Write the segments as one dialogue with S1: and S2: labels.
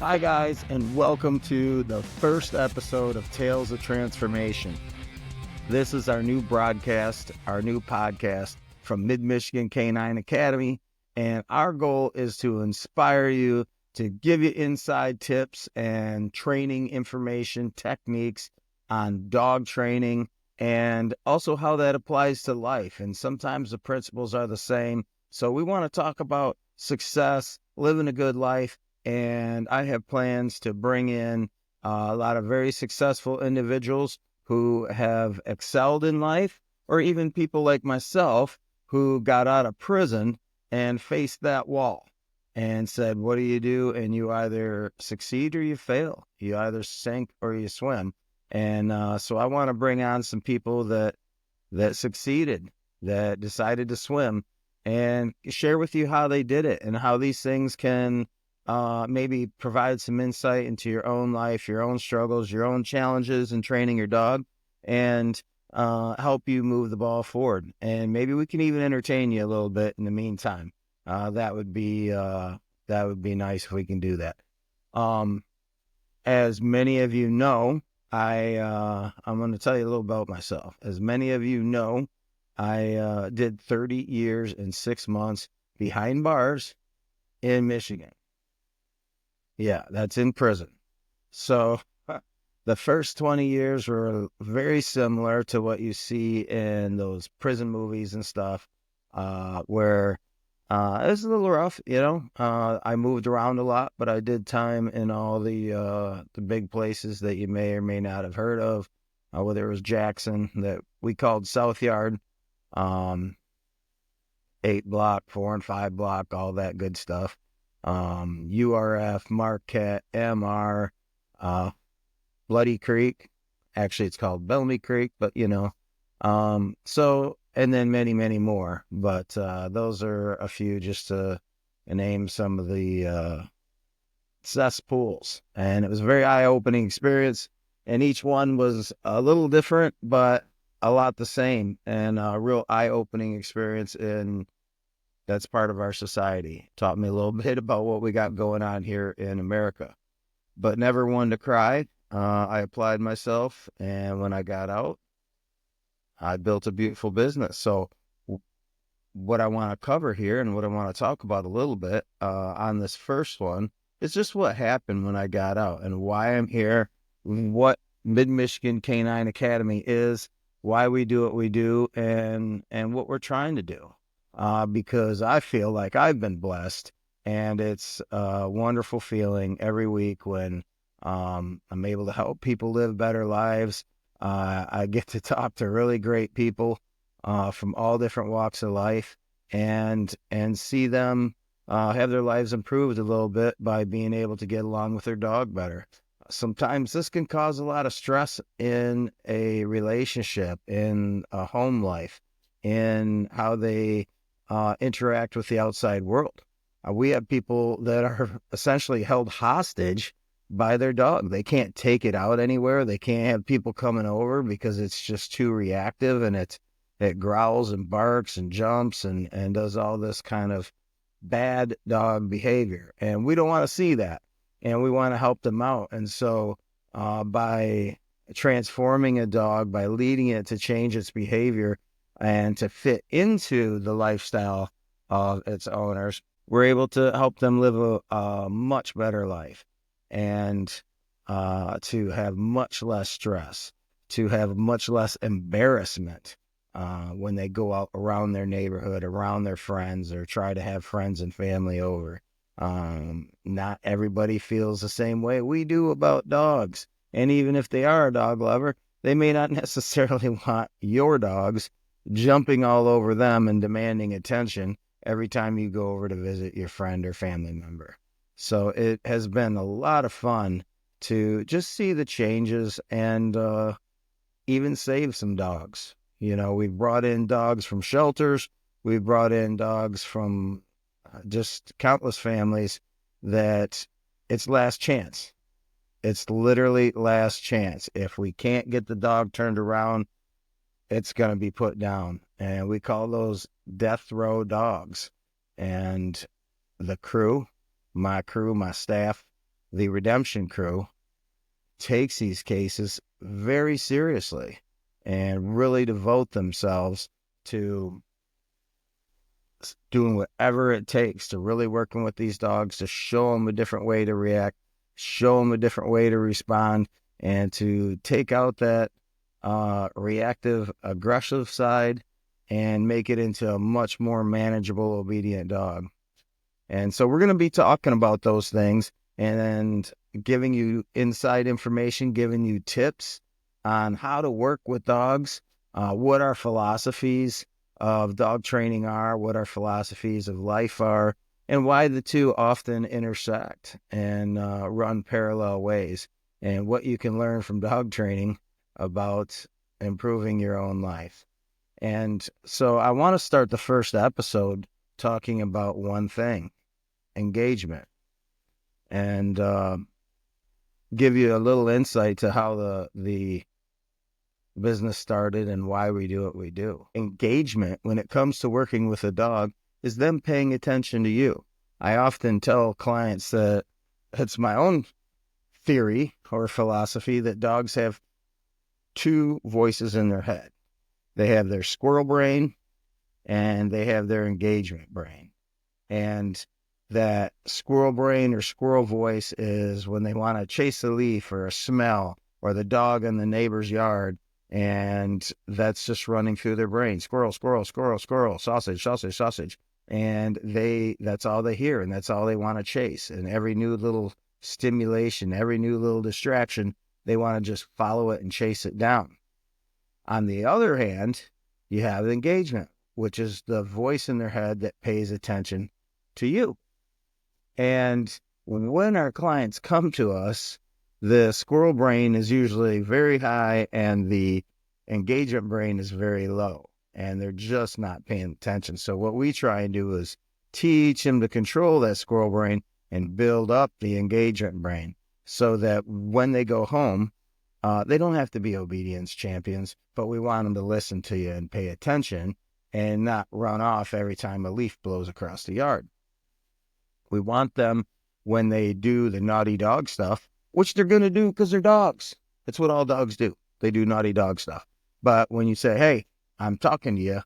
S1: Hi, guys, and welcome to the first episode of Tales of Transformation. This is our new broadcast, our new podcast from Mid-Michigan Canine Academy, and our goal is to inspire you, to give you inside tips and training information, techniques on dog training, and also how that applies to life. And sometimes the principles are the same. So we want to talk about success, living a good life, and I have plans to bring in a lot of very successful individuals who have excelled in life, or even people like myself who got out of prison and faced that wall and said, what do you do? And you either succeed or you fail. You either sink or you swim. And so I want to bring on some people that succeeded, that decided to swim, and share with you how they did it and how these things can maybe provide some insight into your own life, your own struggles, your own challenges in training your dog, and help you move the ball forward. And maybe we can even entertain you a little bit in the meantime. That would be nice if we can do that. As many of you know, I'm going to tell you a little about myself. As many of you know, I did 30 years and 6 months behind bars in Michigan. Yeah, that's in prison. So the first 20 years were very similar to what you see in those prison movies and stuff, where it was a little rough, I moved around a lot, but I did time in all the big places that you may or may not have heard of, whether it was Jackson, that we called South Yard, 8 block, 4 and 5 block, all that good stuff. URF, Marquette, MR, Bloody Creek. Actually, it's called Bellamy Creek, but so, and then many, many more. But those are a few just to name some of the cesspools. And it was a very eye-opening experience. And each one was a little different, but a lot the same. And a real eye-opening experience. And that's part of our society. Taught me a little bit about what we got going on here in America. But never one to cry. I applied myself, and when I got out, I built a beautiful business. So what I want to cover here and what I want to talk about a little bit on this first one is just what happened when I got out and why I'm here, what Mid-Michigan Canine Academy is, why we do what we do, and what we're trying to do. Because I feel like I've been blessed, and it's a wonderful feeling every week when I'm able to help people live better lives. I get to talk to really great people from all different walks of life, and see them have their lives improved a little bit by being able to get along with their dog better. Sometimes this can cause a lot of stress in a relationship, in a home life, in how they interact with the outside world. We have people that are essentially held hostage by their dog. They can't take it out anywhere. They can't have people coming over because it's just too reactive, and it growls and barks and jumps and does all this kind of bad dog behavior. And we don't want to see that. And we want to help them out. And so by transforming a dog, by leading it to change its behavior and to fit into the lifestyle of its owners, we're able to help them live a much better life, and to have much less stress, to have much less embarrassment when they go out around their neighborhood, around their friends, or try to have friends and family over. Not everybody feels the same way we do about dogs. And even if they are a dog lover, they may not necessarily want your dogs jumping all over them and demanding attention every time you go over to visit your friend or family member. So it has been a lot of fun to just see the changes and even save some dogs. We've brought in dogs from shelters. We've brought in dogs from just countless families that it's last chance. It's literally last chance. If we can't get the dog turned around, it's going to be put down. And we call those death row dogs. And the crew, my staff, the redemption crew takes these cases very seriously and really devote themselves to doing whatever it takes to really working with these dogs to show them a different way to react, show them a different way to respond, and to take out that reactive, aggressive side and make it into a much more manageable, obedient dog. And so we're going to be talking about those things and giving you inside information, giving you tips on how to work with dogs, what our philosophies of dog training are, what our philosophies of life are, and why the two often intersect and run parallel ways, and what you can learn from dog training about improving your own life. And so I want to start the first episode talking about one thing: engagement, and give you a little insight to how the business started and why we do what we do. Engagement, when it comes to working with a dog, is them paying attention to you. I often tell clients that it's my own theory or philosophy that dogs have two voices in their head. They have their squirrel brain and they have their engagement brain. And that squirrel brain or squirrel voice is when they want to chase a leaf or a smell or the dog in the neighbor's yard, and that's just running through their brain. Squirrel, squirrel, squirrel, squirrel, sausage, sausage, sausage. And that's all they hear, and that's all they want to chase. And every new little stimulation, every new little distraction, they want to just follow it and chase it down. On the other hand, you have engagement, which is the voice in their head that pays attention to you. And when our clients come to us, the squirrel brain is usually very high and the engagement brain is very low, and they're just not paying attention. So what we try and do is teach them to control that squirrel brain and build up the engagement brain so that when they go home, they don't have to be obedience champions, but we want them to listen to you and pay attention and not run off every time a leaf blows across the yard. We want them, when they do the naughty dog stuff, which they're going to do because they're dogs. That's what all dogs do. They do naughty dog stuff. But when you say, hey, I'm talking to you,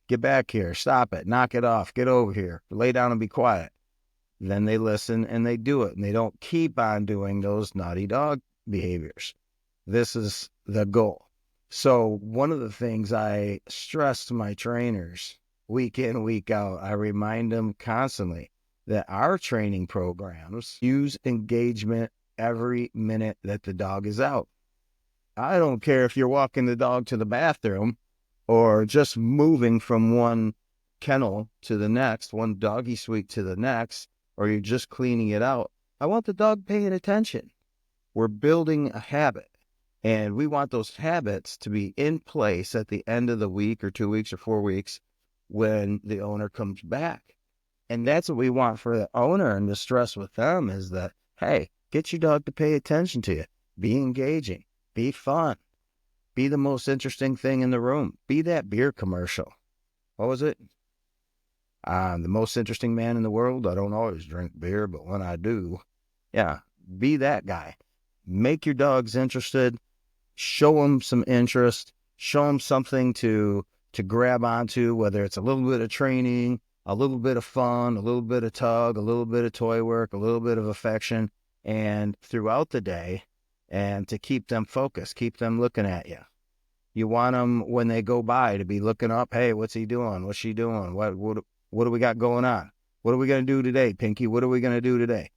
S1: get back here, stop it, knock it off, get over here, lay down and be quiet, then they listen and they do it. And they don't keep on doing those naughty dog behaviors. This is the goal. So one of the things I stress to my trainers week in, week out, I remind them constantly that our training programs use engagement every minute that the dog is out. I don't care if you're walking the dog to the bathroom or just moving from one kennel to the next, one doggy suite to the next, or you're just cleaning it out. I want the dog paying attention. We're building a habit, and we want those habits to be in place at the end of the week or 2 weeks or 4 weeks when the owner comes back. And that's what we want for the owner, and the stress with them is that, hey, get your dog to pay attention to you. Be engaging. Be fun. Be the most interesting thing in the room. Be that beer commercial. What was it? I'm the most interesting man in the world. I don't always drink beer, but when I do, yeah, be that guy. Make your dogs interested. Show them some interest. Show them something to grab onto, whether it's a little bit of training, a little bit of fun, a little bit of tug, a little bit of toy work, a little bit of affection, and throughout the day, and to keep them focused, keep them looking at you. You want them, when they go by, to be looking up, hey, what's he doing? What's she doing? What do we got going on? What are we going to do today, Pinky? What are we going to do today?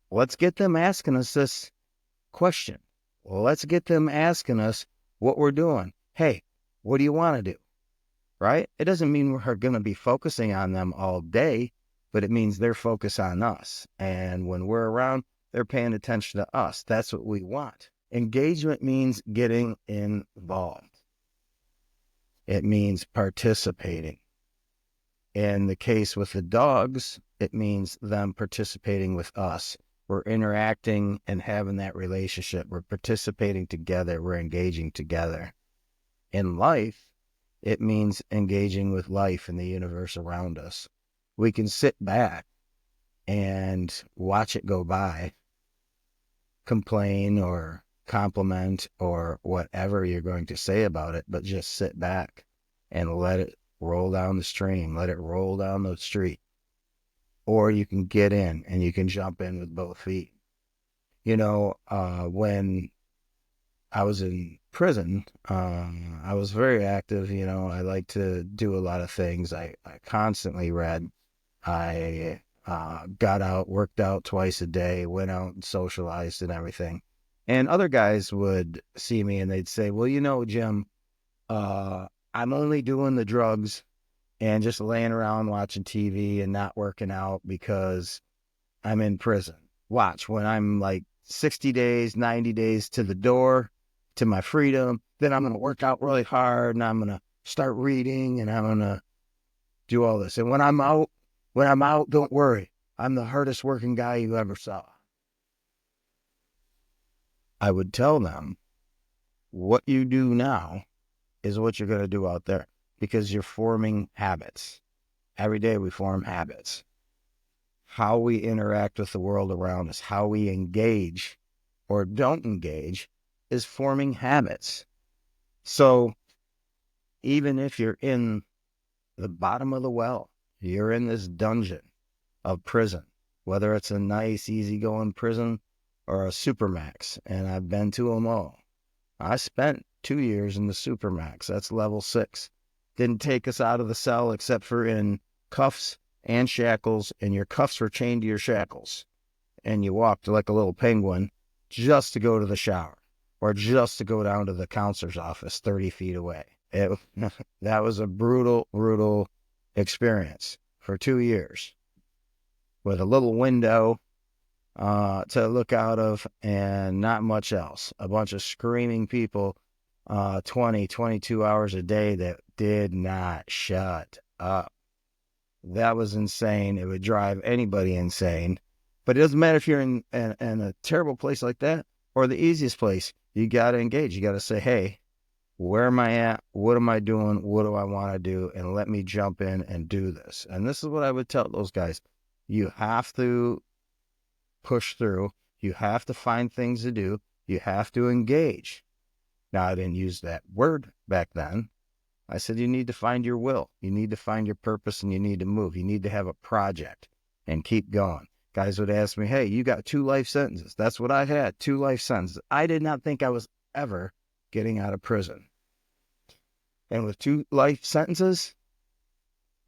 S1: Let's get them asking us this question. Well, let's get them asking us what we're doing. Hey, what do you want to do? Right? It doesn't mean we're going to be focusing on them all day, but it means they're focused on us. And when we're around, they're paying attention to us. That's what we want. Engagement means getting involved. It means participating. In the case with the dogs, it means them participating with us. We're interacting and having that relationship. We're participating together. We're engaging together. In life, it means engaging with life and the universe around us. We can sit back and watch it go by complain or compliment or whatever you're going to say about it, but just sit back and let it roll down the stream, let it roll down the street. Or you can get in and you can jump in with both feet. When I was in prison, I was very active. I like to do a lot of things. I constantly read. I got out, worked out twice a day, went out and socialized and everything. And other guys would see me and they'd say, well, Jim, I'm only doing the drugs and just laying around watching TV and not working out because I'm in prison. Watch, when I'm like 60 days, 90 days to the door, to my freedom, then I'm going to work out really hard and I'm going to start reading and I'm going to do all this. And when I'm out, don't worry. I'm the hardest working guy you ever saw. I would tell them, what you do now is what you're going to do out there, because you're forming habits. Every day we form habits. How we interact with the world around us, how we engage or don't engage, is forming habits. So even if you're in the bottom of the well, you're in this dungeon of prison, whether it's a nice, easygoing prison or a supermax, and I've been to them all. I spent 2 years in the supermax. That's level 6. Didn't take us out of the cell except for in cuffs and shackles, and your cuffs were chained to your shackles. And you walked like a little penguin just to go to the shower or just to go down to the counselor's office 30 feet away. That was a brutal, brutal experience for 2 years with a little window to look out of and not much else. A bunch of screaming people 22 hours a day that did not shut up. That was insane. It would drive anybody insane. But it doesn't matter if you're in a terrible place like that or the easiest place. You got to engage. You got to say, hey, where am I at? What am I doing? What do I want to do? And let me jump in and do this. And this is what I would tell those guys. You have to push through. You have to find things to do. You have to engage. Now, I didn't use that word back then. I said you need to find your will. You need to find your purpose, and you need to move. You need to have a project and keep going. Guys would ask me, hey, you got 2 life sentences. That's what I had, 2 life sentences. I did not think I was ever getting out of prison. And with 2 life sentences,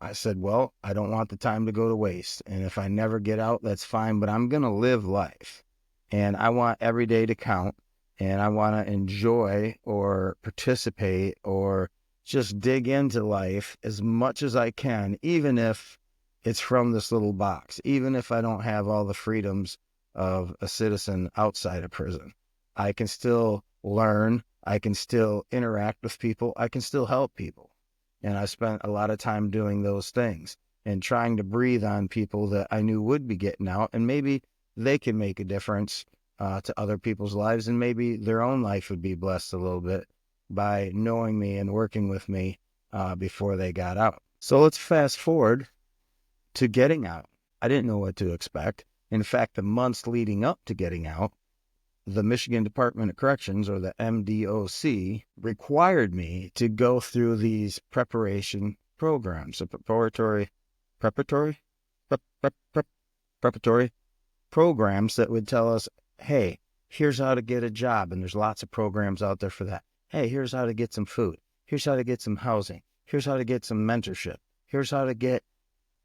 S1: I said, well, I don't want the time to go to waste. And if I never get out, that's fine, but I'm going to live life. And I want every day to count, and I want to enjoy or participate or just dig into life as much as I can, even if it's from this little box, even if I don't have all the freedoms of a citizen outside of prison. I can still learn. I can still interact with people. I can still help people. And I spent a lot of time doing those things and trying to breathe on people that I knew would be getting out, and maybe they can make a difference to other people's lives, and maybe their own life would be blessed a little bit by knowing me and working with me before they got out. So let's fast forward to getting out. I didn't know what to expect. In fact, the months leading up to getting out, the Michigan Department of Corrections, or the MDOC, required me to go through these preparation programs, preparatory programs that would tell us, hey, here's how to get a job. And there's lots of programs out there for that. Hey, here's how to get some food. Here's how to get some housing. Here's how to get some mentorship. Here's how to get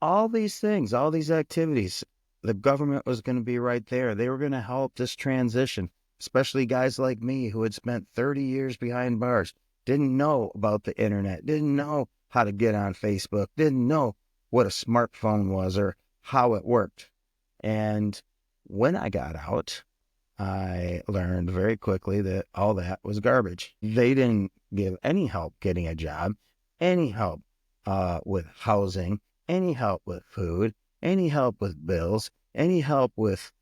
S1: all these things, all these activities. The government was going to be right there. They were going to help this transition, especially guys like me who had spent 30 years behind bars, didn't know about the internet, didn't know how to get on Facebook, didn't know what a smartphone was or how it worked. And when I got out, I learned very quickly that all that was garbage. They didn't give any help getting a job, any help with housing, any help with food, any help with bills, any help with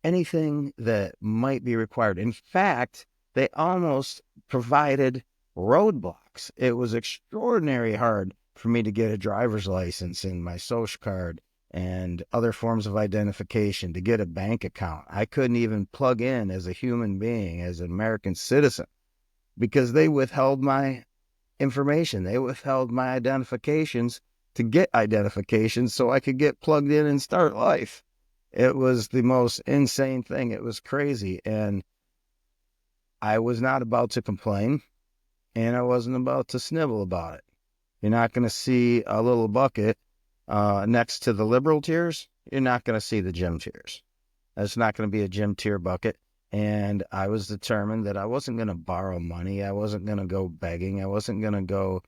S1: anything that might be required. In fact, they almost provided roadblocks. It was extraordinarily hard for me to get a driver's license and my social card and other forms of identification to get a bank account. I couldn't even plug in as a human being, as an American citizen, because they withheld my information. They withheld my identifications to get identifications so I could get plugged in and start life. It was the most insane thing. It was crazy. And I was not about to complain, and I wasn't about to snivel about it. You're not going to see a little bucket next to the liberal tiers. You're not going to see the gym tiers. That's not going to be a gym tier bucket. And I was determined that I wasn't going to borrow money. I wasn't going to go begging. I wasn't going to go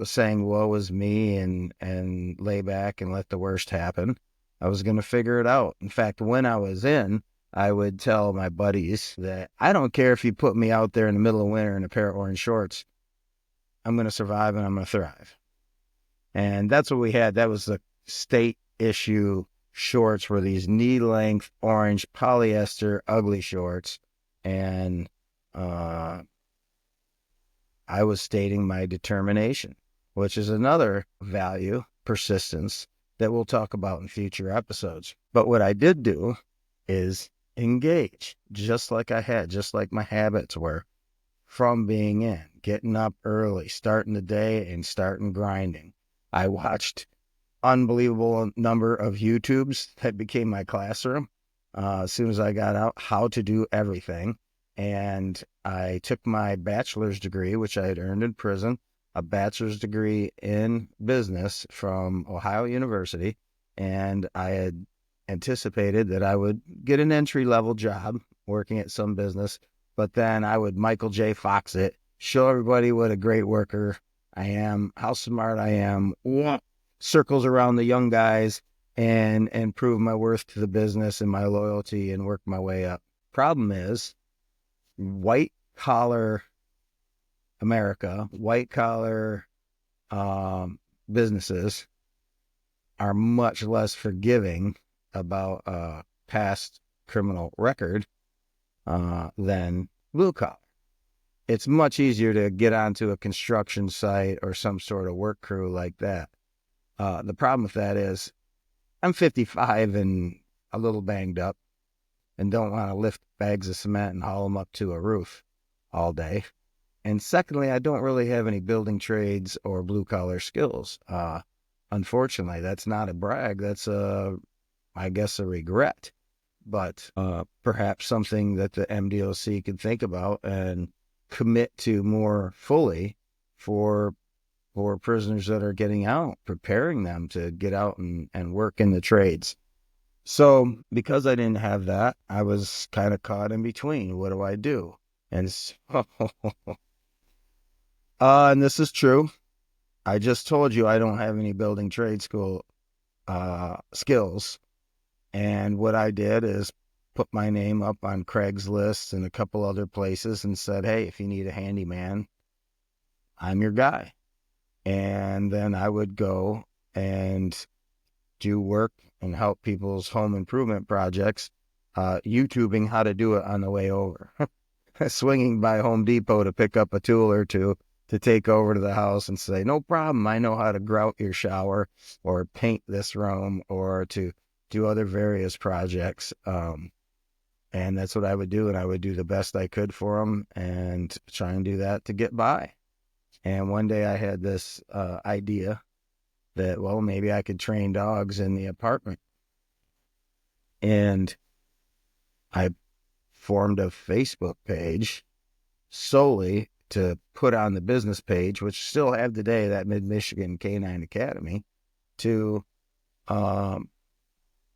S1: saying woe is me and lay back and let the worst happen. I was going to figure it out. In fact, when I was in, I would tell my buddies that I don't care if you put me out there in the middle of winter in a pair of orange shorts. I'm going to survive and I'm going to thrive. And that's what we had. That was the state issue shorts, were these knee-length orange polyester ugly shorts. And I was stating my determination, which is another value, persistence, that we'll talk about in future episodes. But what I did do is engage, just like my habits were from being in, getting up early, starting the day and starting grinding. I watched unbelievable number of YouTubes that became my classroom as soon as I got out, how to do everything. And I took my bachelor's degree, which I had earned in prison, a bachelor's degree in business from Ohio University. And I had anticipated that I would get an entry-level job working at some business, but then I would Michael J. Fox it, show everybody what a great worker I am, how smart I am, circles around the young guys, and prove my worth to the business and my loyalty and work my way up. Problem is, white-collar America, white-collar businesses are much less forgiving about a past criminal record than blue-collar. It's much easier to get onto a construction site or some sort of work crew like that. The problem with that is I'm 55 and a little banged up and don't want to lift bags of cement and haul them up to a roof all day. And secondly, I don't really have any building trades or blue-collar skills. Unfortunately, that's not a brag. That's I guess, a regret. But perhaps something that the MDOC could think about and commit to more fully for prisoners that are getting out, preparing them to get out and work in the trades. So because I didn't have that, I was kind of caught in between. What do I do? And so, and this is true. I just told you I don't have any building trade school skills. And what I did is put my name up on Craigslist and a couple other places and said, hey, if you need a handyman, I'm your guy. And then I would go and do work and help people's home improvement projects, YouTubing how to do it on the way over. Swinging by Home Depot to pick up a tool or two to take over to the house and say, no problem, I know how to grout your shower or paint this room or to do other various projects. And that's what I would do. And I would do the best I could for them and try and do that to get by. And one day I had this idea that, well, maybe I could train dogs in the apartment. And I formed a Facebook page solely to put on the business page, which still have today, that Mid-Michigan Canine Academy, to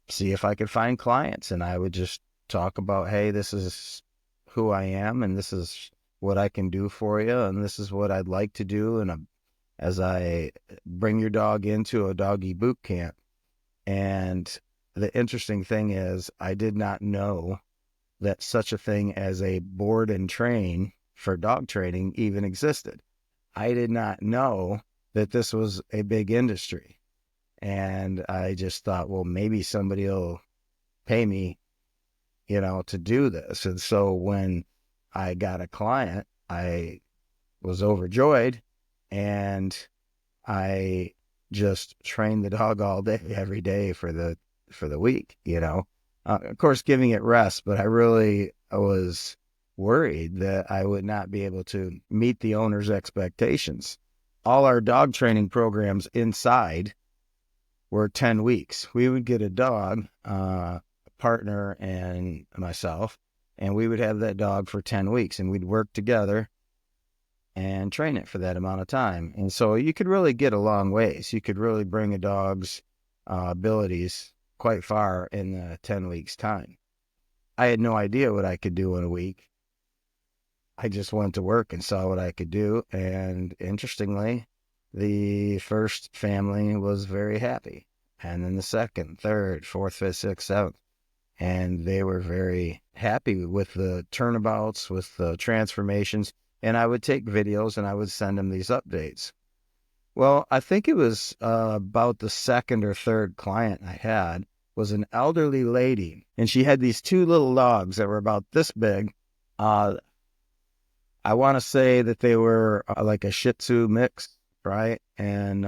S1: see if I could find clients. And I would just talk about, hey, this is who I am, and this is what I can do for you, and this is what I'd like to do. And as I bring your dog into a doggy boot camp. And the interesting thing is, I did not know that such a thing as a board and train for dog training even existed. I did not know that this was a big industry. And I just thought, well, maybe somebody will pay me, to do this. And so when I got a client, I was overjoyed, and I just train the dog all day, every day for the week, you know. Of course, giving it rest, but I was worried that I would not be able to meet the owner's expectations. All our dog training programs inside were 10 weeks. We would get a dog, a partner and myself, and we would have that dog for 10 weeks, and we'd work together and train it for that amount of time. And so you could really get a long ways. You could really bring a dog's abilities quite far in the 10 weeks time. I had no idea what I could do in a week. I just went to work and saw what I could do. And interestingly, the first family was very happy. And then the second, third, fourth, fifth, sixth, seventh. And they were very happy with the turnabouts, with the transformations. And I would take videos and I would send them these updates. Well, I think it was about the second or third client I had was an elderly lady. And she had these two little dogs that were about this big. I want to say that they were like a Shih Tzu mix, right? And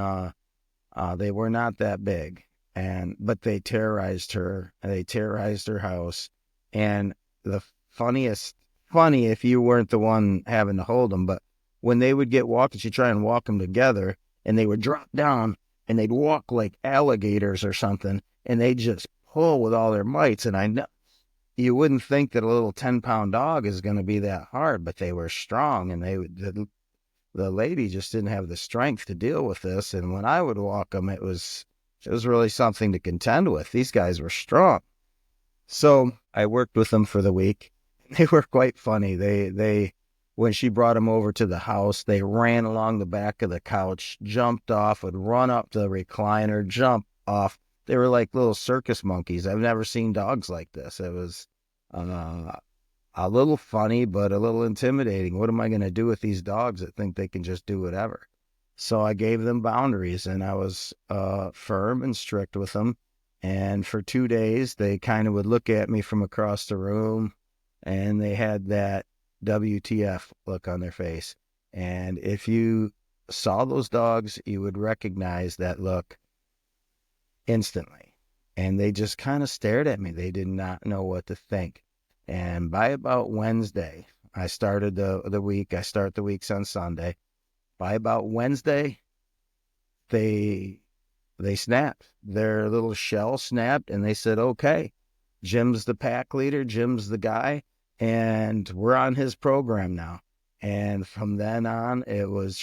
S1: they were not that big, but they terrorized her. They terrorized her house. And the funny if you weren't the one having to hold them, but when they would get walked, she'd try and walk them together, and they would drop down, and they'd walk like alligators or something, and they'd just pull with all their mights. And I know you wouldn't think that a little 10-pound dog is going to be that hard, but they were strong, and the lady just didn't have the strength to deal with this. And when I would walk them, it was really something to contend with. These guys were strong. So I worked with them for the week. They were quite funny. They when she brought them over to the house, they ran along the back of the couch, jumped off, would run up the recliner, jump off. They were like little circus monkeys. I've never seen dogs like this. It was a little funny, but a little intimidating. What am I going to do with these dogs that think they can just do whatever? So I gave them boundaries, and I was firm and strict with them. And for 2 days, they kind of would look at me from across the room, and they had that WTF look on their face. And if you saw those dogs, you would recognize that look instantly. And they just kind of stared at me. They did not know what to think. And by about Wednesday, I started the week. I start the weeks on Sunday. By about Wednesday, they snapped. Their little shell snapped, and they said, okay, Jim's the pack leader. Jim's the guy, and we're on his program now. And from then on, it was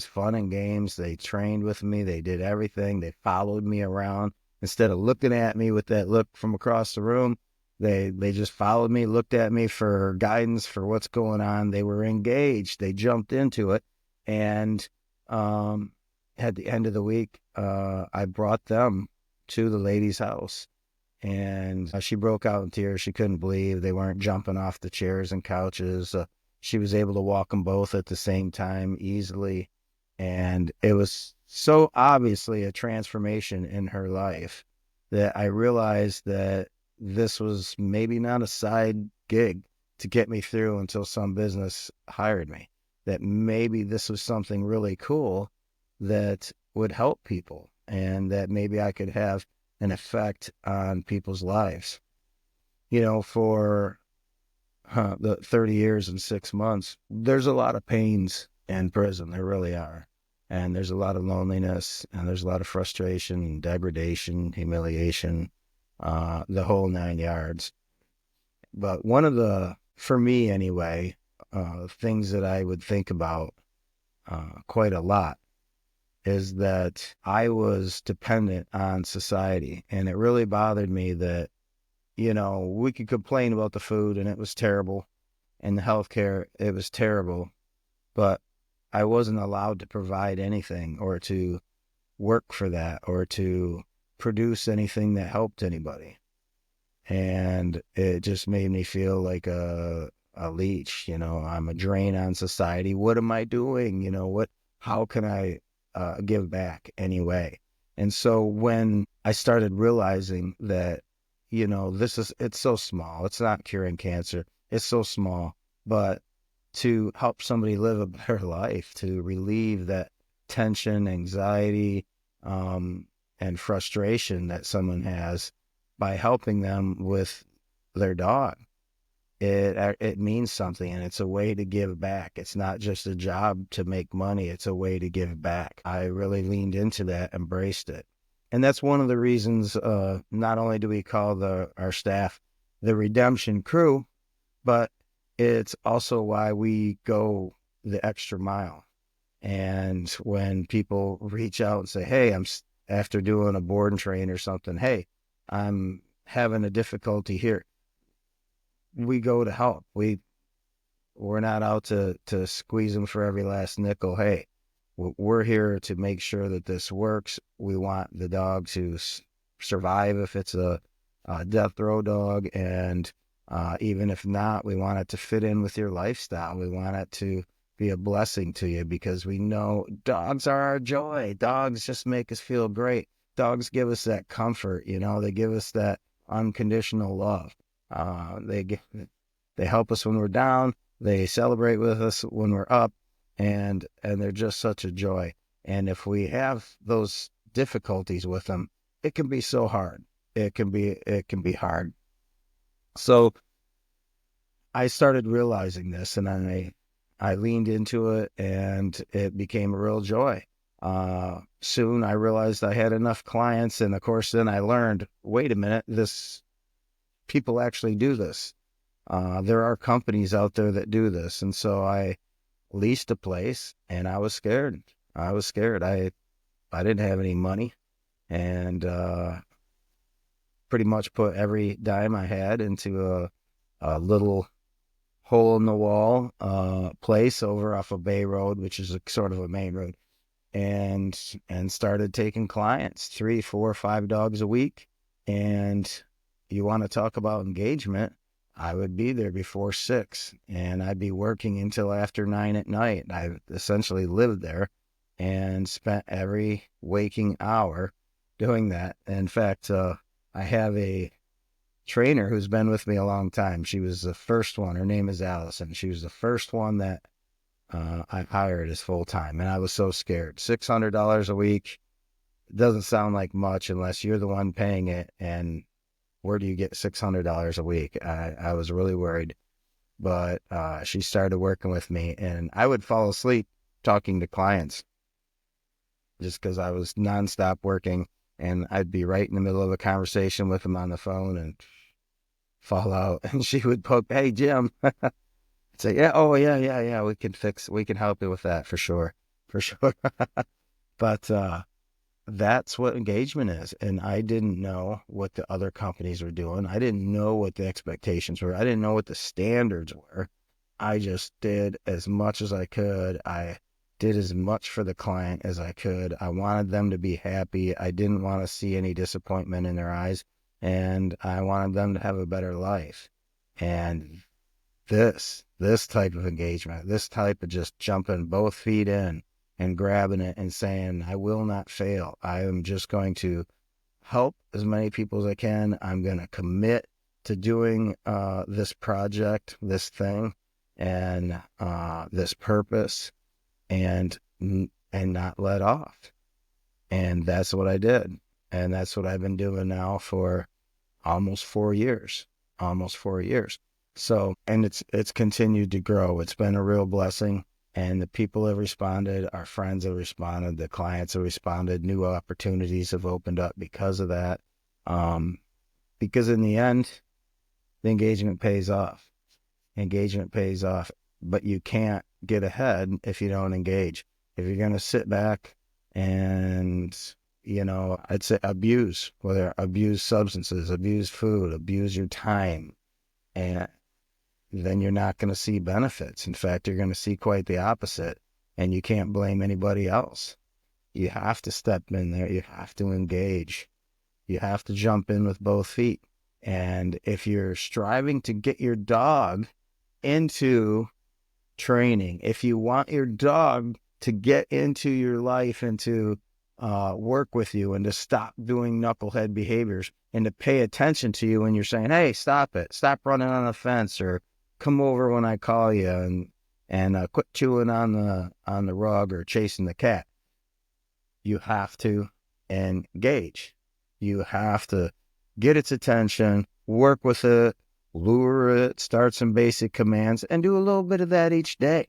S1: fun and games. They trained with me. They did everything. They followed me around. Instead of looking at me with that look from across the room, they just followed me, looked at me for guidance for what's going on. They were engaged. They jumped into it. And at the end of the week, I brought them to the lady's house. And she broke out in tears. She couldn't believe they weren't jumping off the chairs and couches. She was able to walk them both at the same time easily. And it was so obviously a transformation in her life that I realized that this was maybe not a side gig to get me through until some business hired me. That maybe this was something really cool that would help people, and that maybe I could have an effect on people's lives. You know, for the 30 years and 6 months, there's a lot of pains in prison. There really are. And there's a lot of loneliness, and there's a lot of frustration, degradation, humiliation, the whole 9 yards. But one of the, for me anyway, things that I would think about quite a lot is that I was dependent on society. And it really bothered me that, you know, we could complain about the food and it was terrible, and the healthcare, it was terrible, but I wasn't allowed to provide anything or to work for that or to produce anything that helped anybody. And it just made me feel like a leech. You know, I'm a drain on society. What am I doing? You know, how can I give back anyway? And so when I started realizing that, you know, it's so small, it's not curing cancer, it's so small, but to help somebody live a better life, to relieve that tension, anxiety, and frustration that someone has by helping them with their dog. It means something, and it's a way to give back. It's not just a job to make money. It's a way to give back. I really leaned into that, embraced it. And that's one of the reasons, not only do we call our staff the Redemption Crew, but it's also why we go the extra mile. And when people reach out and say, hey, after doing a board and train or something, hey, I'm having a difficulty here, we go to help. We're not out to squeeze them for every last nickel. Hey, we're here to make sure that this works. We want the dog to survive if it's a death row dog, and even if not, we want it to fit in with your lifestyle. We want it to be a blessing to you, because we know dogs are our joy. Dogs just make us feel great. Dogs give us that comfort, they give us that unconditional love. They help us when we're down. They celebrate with us when we're up, and they're just such a joy. And if we have those difficulties with them, it can be so hard. It can be hard. So I started realizing this, and I leaned into it, and it became a real joy. Soon I realized I had enough clients, and of course then I learned, wait a minute, people actually do this. There are companies out there that do this. And so I leased a place, and I was scared. I didn't have any money, and pretty much put every dime I had into a little hole in the wall place over off of Bay Road, which is sort of a main road, and started taking clients, 3, 4, 5 dogs a week. And you want to talk about engagement, I would be there before 6, and I'd be working until after 9 at night. I essentially lived there and spent every waking hour doing that. In fact, I have a trainer who's been with me a long time. She was the first one. Her name is Allison. She was the first one that I hired as full-time, and I was so scared. $600 a week doesn't sound like much unless you're the one paying it, and where do you get $600 a week? I was really worried, but she started working with me, and I would fall asleep talking to clients just because I was nonstop working, and I'd be right in the middle of a conversation with them on the phone and fall out, and she would poke, hey, Jim. I'd say, yeah, oh, yeah, we can help you with that for sure. But that's what engagement is. And I didn't know what the other companies were doing. I didn't know what the expectations were. I didn't know what the standards were. I just did as much as I could. I did as much for the client as I could. I wanted them to be happy. I didn't want to see any disappointment in their eyes, and I wanted them to have a better life. And this type of engagement, this type of just jumping both feet in and grabbing it and saying, I will not fail. I am just going to help as many people as I can. I'm going to commit to doing this project, this thing, and this purpose, and not let off. And that's what I did. And that's what I've been doing now for almost 4 years. So, and it's continued to grow. It's been a real blessing. And the people have responded, our friends have responded, the clients have responded, new opportunities have opened up because of that. Because in the end, the engagement pays off. But you can't get ahead if you don't engage. If you're going to sit back and, I'd say abuse substances, abuse food, abuse your time, and then you're not going to see benefits. In fact, you're going to see quite the opposite, and you can't blame anybody else. You have to step in there. You have to engage. You have to jump in with both feet. And if you're striving to get your dog into training, if you want your dog to get into your life and to work with you and to stop doing knucklehead behaviors and to pay attention to you when you're saying, hey, stop it, stop running on the fence, or come over when I call you, and quit chewing on the rug or chasing the cat. You have to engage. You have to get its attention, work with it, lure it, start some basic commands, and do a little bit of that each day.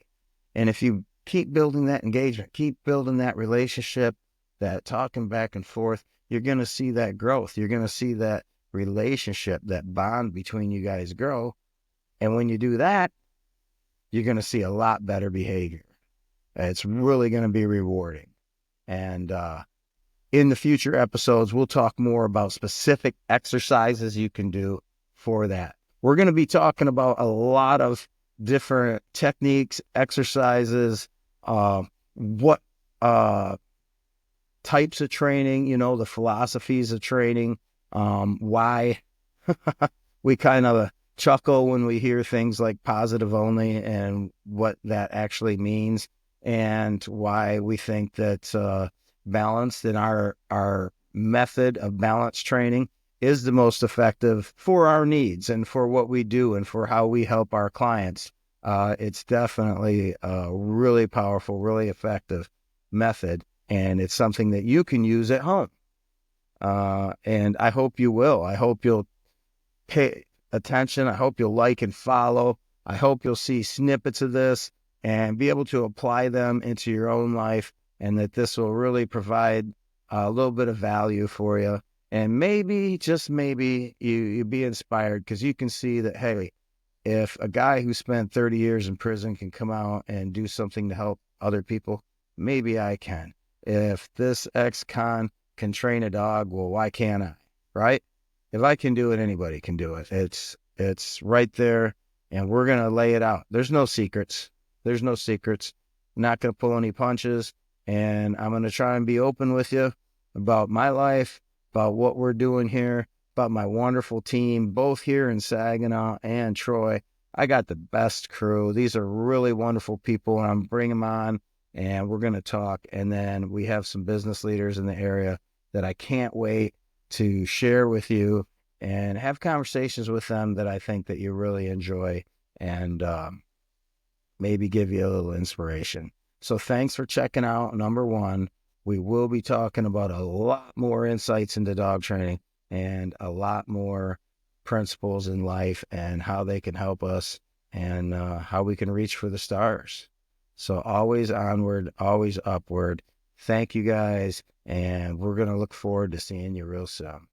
S1: And if you keep building that engagement, keep building that relationship, that talking back and forth, you're going to see that growth. You're going to see that relationship, that bond between you guys grow. And when you do that, you're going to see a lot better behavior. It's really going to be rewarding. And in the future episodes, we'll talk more about specific exercises you can do for that. We're going to be talking about a lot of different techniques, exercises, what types of training, the philosophies of training, why we kind of chuckle when we hear things like positive only and what that actually means, and why we think that balanced in our method of balance training is the most effective for our needs and for what we do and for how we help our clients. It's definitely a really powerful, really effective method, and it's something that you can use at home. And I hope you will. I hope you'll pay attention. I hope you'll like and follow. I hope you'll see snippets of this and be able to apply them into your own life, and that this will really provide a little bit of value for you. And maybe, just maybe, you be inspired, because you can see that, hey, if a guy who spent 30 years in prison can come out and do something to help other people, maybe I can. If this ex-con can train a dog, well, why can't I, right? If I can do it, anybody can do it. It's right there, and we're going to lay it out. There's no secrets. There's no secrets. I'm not going to pull any punches, and I'm going to try and be open with you about my life, about what we're doing here, about my wonderful team, both here in Saginaw and Troy. I got the best crew. These are really wonderful people, and I'm bringing them on, and we're going to talk. And then we have some business leaders in the area that I can't wait to share with you and have conversations with them that I think that you really enjoy, and maybe give you a little inspiration. So thanks for checking out number 1. We will be talking about a lot more insights into dog training and a lot more principles in life and how they can help us, and how we can reach for the stars. So always onward, always upward. Thank you guys, and we're going to look forward to seeing you real soon.